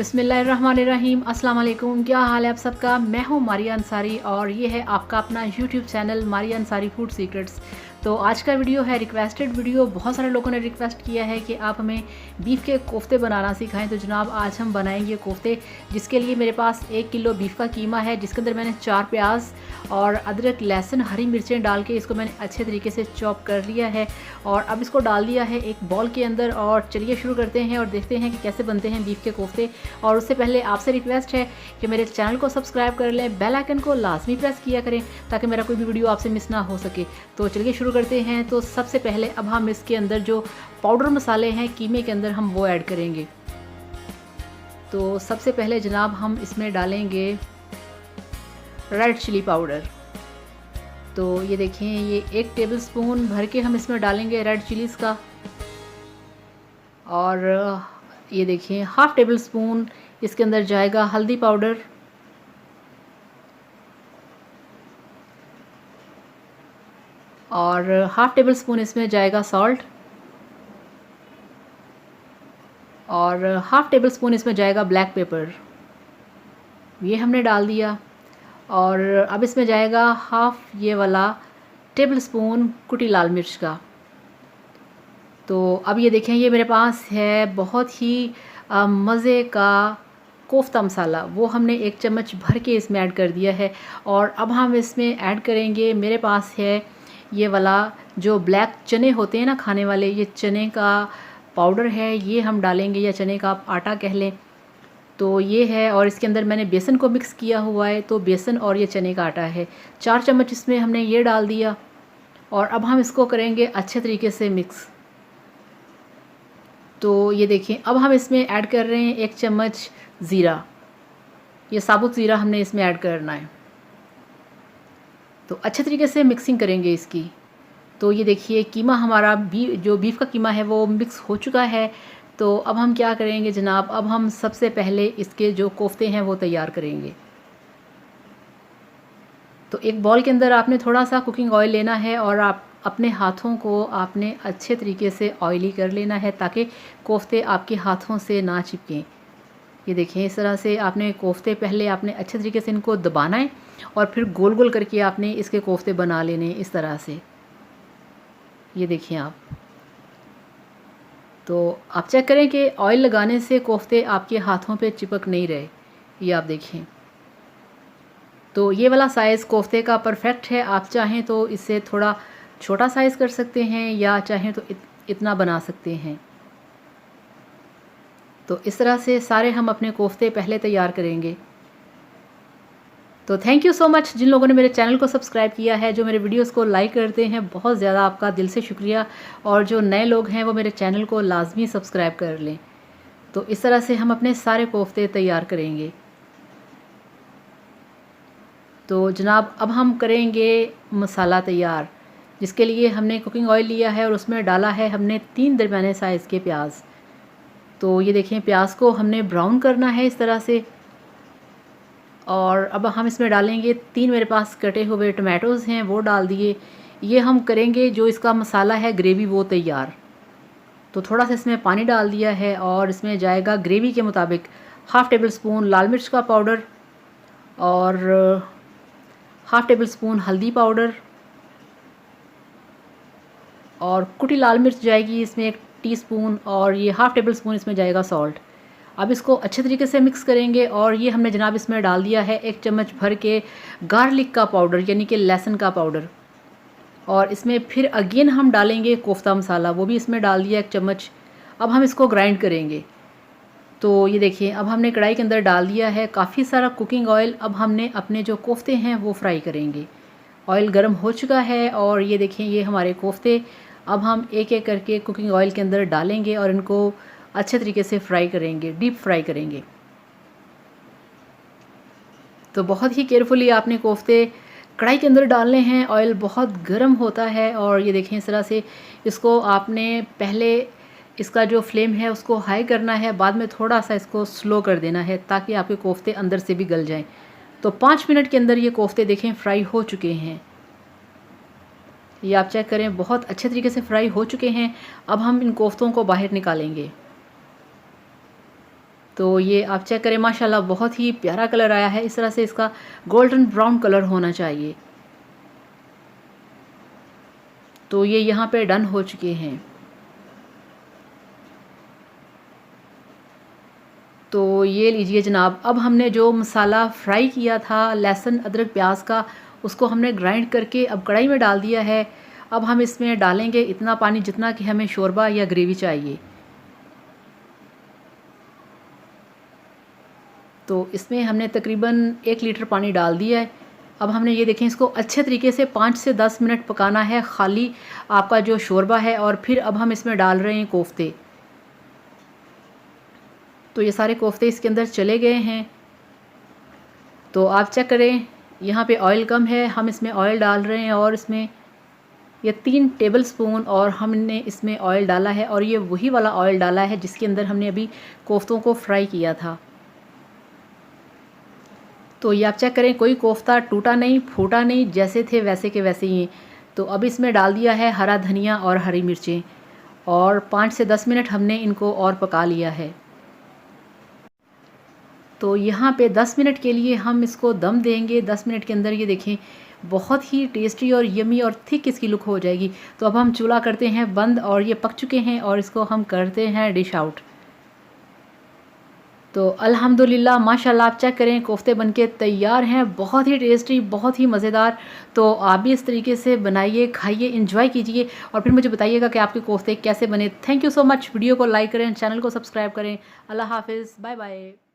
बिस्मिल्लाहिर्रहमानिर्रहीम। अस्सलाम वालेकुम। क्या हाल है आप सबका। मैं हूँ मारिया अंसारी और ये है आपका अपना YouTube channel Maria Ansari food secrets. तो आज का वीडियो है रिक्वेस्टेड वीडियो। बहुत सारे लोगों ने रिक्वेस्ट किया है कि आप हमें बीफ के कोफ्ते बनाना सिखाएं। तो जनाब आज हम बनाएंगे कोफ्ते, जिसके लिए मेरे पास 1 किलो बीफ का कीमा है, जिसके अंदर मैंने 4 प्याज और अदरक, लहसुन, हरी मिर्चें डाल के इसको मैंने अच्छे तरीके से चॉप कर लिया है और अब इसको डाल दिया है एक बॉल के अंदर। और चलिए शुरू करते हैं और देखते हैं कि कैसे बनते हैं बीफ के कोफ्ते। और उससे पहले आपसे रिक्वेस्ट है कि मेरे चैनल को सब्सक्राइब कर लें, बेल आइकन को लाजमी प्रेस किया करें ताकि मेरा कोई भी वीडियो आपसे मिस ना हो सके। तो चलिए शुरू करते हैं। तो सबसे पहले अब हम इसके अंदर जो पाउडर मसाले हैं कीमे के अंदर हम वो ऐड करेंगे। तो सबसे पहले जनाब हम इसमें डालेंगे रेड चिली पाउडर। तो ये देखें, ये 1 टेबलस्पून भर के हम इसमें डालेंगे रेड चिलीज़ का। और ये देखें, हाफ़ टेबल स्पून इसके अंदर जाएगा हल्दी पाउडर। और हाफ़ टेबल स्पून इसमें जाएगा सॉल्ट। और हाफ़ टेबल स्पून इसमें जाएगा ब्लैक पेपर, ये हमने डाल दिया। और अब इसमें जाएगा हाफ़ ये वाला टेबल स्पून कुटी लाल मिर्च का। तो अब ये देखें, ये मेरे पास है बहुत ही मज़े का कोफ्ता मसाला, वो हमने 1 चम्मच भर के इसमें ऐड कर दिया है। और अब हम इसमें ऐड करेंगे, मेरे पास है ये वाला जो ब्लैक चने होते हैं ना खाने वाले, ये चने का पाउडर है, ये हम डालेंगे, या चने का आप आटा कह लें। तो ये है, और इसके अंदर मैंने बेसन को मिक्स किया हुआ है, तो बेसन और ये चने का आटा है। 4 चम्मच इसमें हमने ये डाल दिया और अब हम इसको करेंगे अच्छे तरीके से मिक्स। तो ये देखिए, अब हम इसमें ऐड कर रहे हैं 1 चम्मच ज़ीरा, ये साबुत ज़ीरा हमने इसमें ऐड करना है। तो अच्छे तरीके से मिक्सिंग करेंगे इसकी। तो ये देखिए, कीमा हमारा जो बीफ का कीमा है वो मिक्स हो चुका है। तो अब हम क्या करेंगे जनाब, अब हम सबसे पहले इसके जो कोफ्ते हैं वो तैयार करेंगे। तो एक बॉल के अंदर आपने थोड़ा सा कुकिंग ऑयल लेना है और आप अपने हाथों को आपने अच्छे तरीके से ऑयली कर लेना है ताकि कोफ्ते आपके हाथों से ना चिपकें। ये देखें, इस तरह से आपने कोफ्ते पहले आपने अच्छे तरीके से इनको दबाना है और फिर गोल गोल करके आपने इसके कोफ्ते बना लेने इस तरह से। ये देखिए आप, तो आप चेक करें कि ऑयल लगाने से कोफ्ते आपके हाथों पे चिपक नहीं रहे। ये आप देखें, तो ये वाला साइज़ कोफ्ते का परफेक्ट है। आप चाहें तो इससे थोड़ा छोटा साइज़ कर सकते हैं या चाहें तो इतना बना सकते हैं। तो इस तरह से सारे हम अपने कोफ्ते पहले तैयार करेंगे। तो थैंक यू सो मच जिन लोगों ने मेरे चैनल को सब्सक्राइब किया है, जो मेरे वीडियोस को लाइक करते हैं, बहुत ज़्यादा आपका दिल से शुक्रिया। और जो नए लोग हैं वो मेरे चैनल को लाजमी सब्सक्राइब कर लें। तो इस तरह से हम अपने सारे कोफ्ते तैयार करेंगे। तो जनाब अब हम करेंगे मसाला तैयार, जिसके लिए हमने कुकिंग ऑयल लिया है और उसमें डाला है हमने 3 दरमियाने साइज़ के प्याज। तो ये देखें, प्याज को हमने ब्राउन करना है इस तरह से। और अब हम इसमें डालेंगे 3 मेरे पास कटे हुए टमाटोज़ हैं, वो डाल दिए। ये हम करेंगे जो इसका मसाला है ग्रेवी वो तैयार। तो थोड़ा सा इसमें पानी डाल दिया है और इसमें जाएगा ग्रेवी के मुताबिक हाफ़ टेबल स्पून लाल मिर्च का पाउडर और हाफ़ टेबल स्पून हल्दी पाउडर और कुटी लाल मिर्च जाएगी इसमें 1 टीस्पून और ये हाफ़ टेबल स्पून इसमें जाएगा सॉल्ट। अब इसको अच्छे तरीके से मिक्स करेंगे। और ये हमने जनाब इसमें डाल दिया है 1 चम्मच भर के गार्लिक का पाउडर, यानी कि लहसुन का पाउडर। और इसमें फिर अगेन हम डालेंगे कोफ्ता मसाला, वो भी इसमें डाल दिया 1 चम्मच। अब हम इसको ग्राइंड करेंगे। तो ये देखिए, अब हमने कढ़ाई के अंदर डाल दिया है काफ़ी सारा कुकिंग ऑयल। अब हमने अपने जो कोफ्ते हैं वो फ्राई करेंगे। ऑयल गर्म हो चुका है और ये देखें, ये हमारे कोफ्ते अब हम एक एक करके कुकिंग ऑयल के अंदर डालेंगे और इनको अच्छे तरीके से फ्राई करेंगे, डीप फ्राई करेंगे। तो बहुत ही केयरफुली आपने कोफ्ते कढ़ाई के अंदर डालने हैं। ऑयल बहुत गर्म होता है और ये देखें, इस तरह से इसको आपने पहले इसका जो फ्लेम है उसको हाई करना है, बाद में थोड़ा सा इसको स्लो कर देना है ताकि आपके कोफ्ते अंदर से भी गल जाएं। तो 5 मिनट के अंदर ये कोफ्ते देखें फ्राई हो चुके हैं। ये आप चेक करें, बहुत अच्छे तरीके से फ्राई हो चुके हैं। अब हम इन कोफ्तों को बाहर निकालेंगे। तो ये आप चेक करें, माशाल्लाह बहुत ही प्यारा कलर आया है। इस तरह से इसका गोल्डन ब्राउन कलर होना चाहिए। तो ये यहाँ पे डन हो चुके हैं। तो ये लीजिए जनाब, अब हमने जो मसाला फ्राई किया था लहसुन अदरक प्याज का, उसको हमने ग्राइंड करके अब कढ़ाई में डाल दिया है। अब हम इसमें डालेंगे इतना पानी जितना कि हमें शोरबा या ग्रेवी चाहिए। तो इसमें हमने तकरीबन 1 लीटर पानी डाल दिया है। अब हमने ये देखें, इसको अच्छे तरीके से 5 से 10 मिनट पकाना है, खाली आपका जो शोरबा है। और फिर अब हम इसमें डाल रहे हैं कोफ्ते। तो ये सारे कोफ्ते इसके अंदर चले गए हैं। तो आप चेक करें, यहाँ पे ऑयल कम है, हम इसमें ऑयल डाल रहे हैं। और इसमें ये 3 टेबल स्पून और हमने इसमें ऑयल डाला है। और ये वही वाला ऑयल डाला है जिसके अंदर हमने अभी कोफ्तों को फ्राई किया था। तो ये आप चेक करें, कोई कोफ्ता टूटा नहीं, फूटा नहीं, जैसे थे वैसे के वैसे ही। तो अब इसमें डाल दिया है हरा धनिया और हरी मिर्चें। और 5 से 10 मिनट हमने इनको और पका लिया है। तो यहाँ पे 10 मिनट के लिए हम इसको दम देंगे। 10 मिनट के अंदर ये देखें, बहुत ही टेस्टी और यमी और थिक इसकी लुक हो जाएगी। तो अब हम चूल्हा करते हैं बंद और ये पक चुके हैं और इसको हम करते हैं डिश आउट। तो अल्हम्दुलिल्लाह माशाल्लाह, आप चेक करें, कोफ्ते बनके तैयार हैं, बहुत ही टेस्टी, बहुत ही मज़ेदार। तो आप भी इस तरीके से बनाइए, खाइए, एंजॉय कीजिए और फिर मुझे बताइएगा कि आपके कोफ्ते कैसे बने। Thank you so much. Video को लाइक करें, चैनल को सब्सक्राइब करें। अल्लाह हाफ़िज़, बाय बाय।